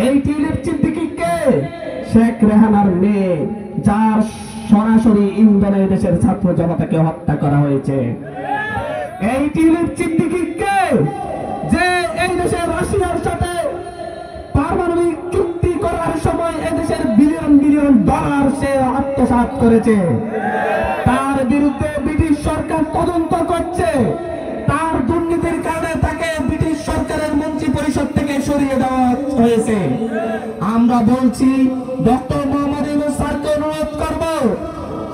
এই টিউলিপ সিদ্দিকীকে শেখ রেহানার মেয়ে, যার সরাসরি ইন্ধনে দেশের ছাত্র জনতাকে হত্যা করা হয়েছে। এই টিউলিপ সিদ্দিকীকে যে এই দেশের রাশিয়ার সাথে পারমাণবিক চুক্তি করার সময় এদেশের বিলিয়ন বিলিয়ন ডলার সে আত্মসাৎ করেছে, তার বিরুদ্ধে ব্রিটিশ সরকার তদন্ত করছে। তার দুর্নীতির কারণে তাকে ব্রিটিশ সরকারের মন্ত্রী পরিষদ থেকে সরিয়ে দেওয়া হয়েছে। আমরা বলছি ডক্টর মোহাম্মদ ইউনূস স্যারকে অনুরোধ করব,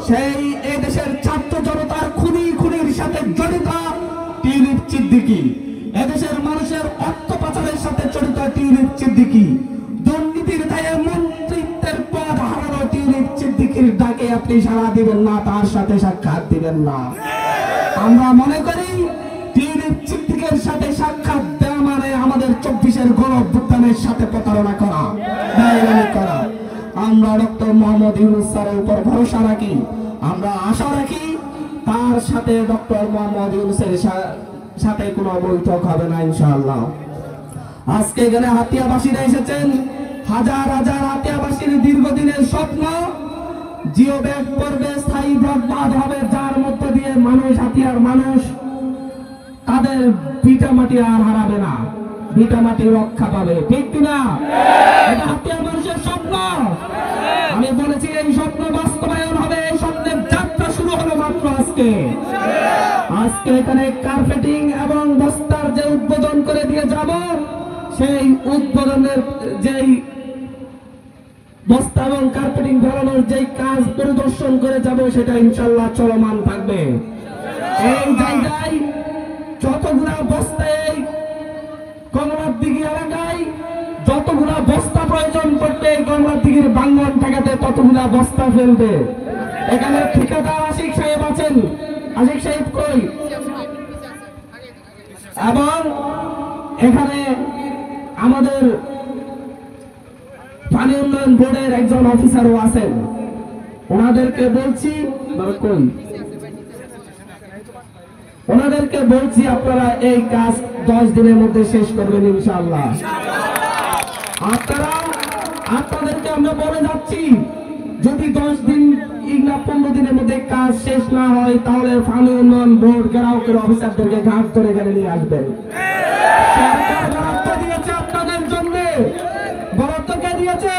সেই এদেশের ছাত্র জনতার খুনির সাথে জড়িত টিউলিপ সিদ্দিকী, এদেশের মানুষের অর্থ পাচারের সাথে জড়িত টিউলিপ সিদ্দিকী, দুর্নীতির দায়ে মন্ত্রিত্বের পদ হারানো টিউলিপ সিদ্দিকীর ডাকে আপনি সাড়া দিবেন না, তার সাথে সাক্ষাৎ দিবেন না। আমরা মনে করি টিউলিপ সিদ্দিকীর সাথে সাক্ষাৎ দেওয়া মানে আমাদের 24-এর গণঅভ্যুত্থানের সাথে প্রতারণা করা, বেইমানি করা। আমরা ডক্টর মোহাম্মদ ইউনূস স্যারের উপর ভরসা রাখি, আমরা আশা রাখি তার সাথে ডক্টর মোহাম্মদ ইউনূসের সাথে কোনো বৈঠক হবে না ইনশাআল্লাহ। আজকে এখানে হাতিয়াবাসীরা এসেছেন, হাজার হাজার হাতিয়াবাসীর দীর্ঘদিনের স্বপ্ন জিও ব্যাগ পর্বে স্থায়ী ব্রডবাদ হবে, যার মধ্যে দিয়ে মানুষ, হাতিয়ার মানুষ তাদের ভিটা মাটি আর হারাবে না, ভিটা মাটি রক্ষা পাবে, ঠিক কিনা? এটা হাতিয়ার মানুষের স্বপ্ন। আমি বলেছি এই স্বপ্ন বাস্তবায়ন হবে, এই স্বপ্নের যাত্রা শুরু হলো মাত্র আজকে। আজকে এখানে কার্পেটিং এবং বস্তার যে উদ্বোধন করে দিয়ে যাব, সেই উদ্বোধনের যেই বস্তা এবং কার্পেটিং ধরানোর যেই কাজ পরিদর্শন করে যাব, সেটা ইনশাআল্লাহ চলমান থাকবে। এই জায়গায় যতগুলা বস্তা, এই কমলার দিঘি এলাকায় যতগুলা বস্তা প্রয়োজন পড়বে, কমলার দিঘির বাঙ্গন ঠেকাতে ততগুলা বস্তা ফেলবে। এখানে ঠিকাদার আশিক সাহেব আছেন, আশিক সাহেব কই? এবং এখানে আমাদের পানি উন্নয়ন বোর্ডের একজন অফিসারও আছেন। ওনাদেরকে বলছি কই, ওনাদেরকে বলছি আপনারা এই কাজ 10 দিনের মধ্যে শেষ করবেন ইনশাআল্লাহ। আপনাদেরকে আমরা বলে যাচ্ছি, যদি 10 দিন কিংবা 15 দিনের মধ্যে কাজ শেষ না হয়, তাহলে পানি উন্নয়ন বোর্ড গ্রাহকের অফিসারদেরকে ঘাট ধরে এখানে নিয়ে আসবেন। সরকার বরাদ্দ দিয়েছে আপনাদের জন্য, বরাদ্দ কে দিয়েছে?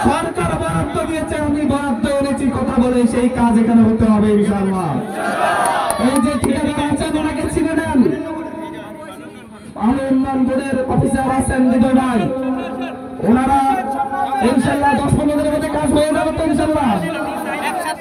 সরকার বরাদ্দ দিয়েছে, আমি বরাদ্দ এনেছি কথা বলে সেই কাজ এখানে হতে হবে ইনশাআল্লাহ। এই যে ঠিকাদার আছেন ওনাকে চিনে নেন, পানি উন্নয়ন বোর্ডের অফিসার আছেন হৃদয় ভাই, ওনারা ইনশাআল্লাহ 10-15 দিনের মধ্যে কাজ হয়ে যাবে তো ইনশাআল্লাহ।